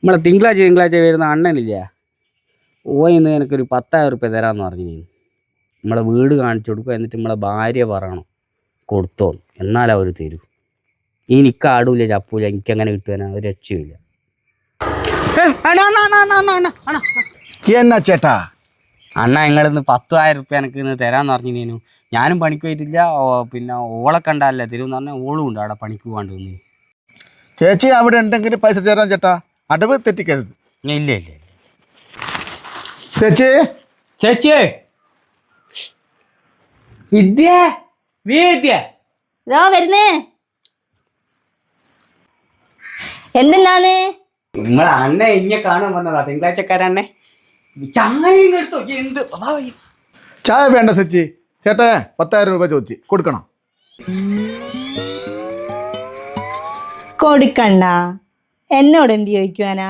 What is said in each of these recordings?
നമ്മളെ തിങ്കളാഴ്ച വരുന്ന അണ്ണനില്ല, ഓയിന്ന് എനിക്കൊരു 10,000 റുപ്യ തരാമെന്ന് പറഞ്ഞു. നമ്മളെ വീട് കാണിച്ചു കൊടുക്കുക, എന്നിട്ട് നമ്മളെ ഭാര്യ പറയണം കൊടുത്തോ, എന്നാലും അവർ തരൂ. ഈ നിൽക്ക ആടൂല ചപ്പൂല, എനിക്കങ്ങനെ കിട്ടുവാനാ ഒരു രക്ഷയില്ല. എന്നാ ചേട്ടാ അണ്ണ നിങ്ങളിന്ന് 10,000 റുപ്യ എനിക്ക് ഇന്ന് തരാമെന്ന് പറഞ്ഞു. ഞാനും പണിക്ക് പോയിട്ടില്ല, പിന്നെ ഓളെ കണ്ടല്ലേ തരുമെന്ന് പറഞ്ഞാൽ ഓളും ഉണ്ട് അവിടെ പണിക്ക് പോകാണ്ട് വന്ന്. ചേച്ചി അവിടെ ഉണ്ടെങ്കിൽ പൈസ തരാൻ ചേട്ടാ, അടവ് തെറ്റിക്കരുത്. ഇല്ല ഇല്ല ചേച്ചി ചേച്ചിയേ, വിദ്യ വിദ്യ ഇതാ വരുന്നേ. എന്തിനാണ്? നമ്മളെ അണ്ണ ഇന്നെ കാണാൻ വന്നതാ, തിങ്കളാഴ്ചക്കാരണ്ണേ. ചങ്ങയും എടുത്തോ എന്ത്. ചായ വേണ്ട ചേച്ചി, ചേട്ടാ 10,000 രൂപ ചോദിച്ചു കൊടുക്കണം. കൊടുക്കണ്ട, എന്നോട് എന്ത് ചോദിക്കുവാനാ?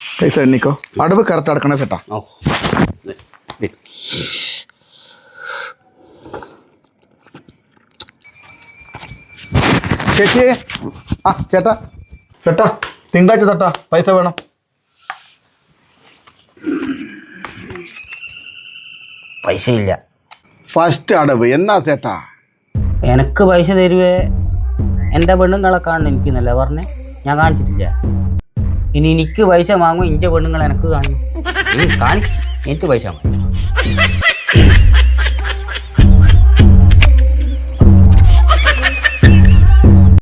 പൈസ എണ്ണിക്കോ, അടവ് കറക്റ്റ് അടക്കണേ ചേട്ടാ. ഓ ചേച്ചി ചേട്ടാ ചേട്ടാ തിങ്കളാഴ്ച തട്ടാ പൈസ വേണം. പൈസ ഇല്ല. ഫസ്റ്റ് അടവ് എന്നാ ചേട്ടാ? എനക്ക് പൈസ തരുവേ, എൻ്റെ പെണ്ണുങ്ങളെ കാണണം എനിക്ക് എന്നല്ലേ പറഞ്ഞേ, ഞാൻ കാണിച്ചിട്ടില്ല. ഇനി എനിക്ക് പൈസ വാങ്ങും, ഇൻ്റെ പെണ്ണുങ്ങൾ എനക്ക് കാണും. കാണിച്ച് എനിക്ക് പൈസ വാങ്ങും.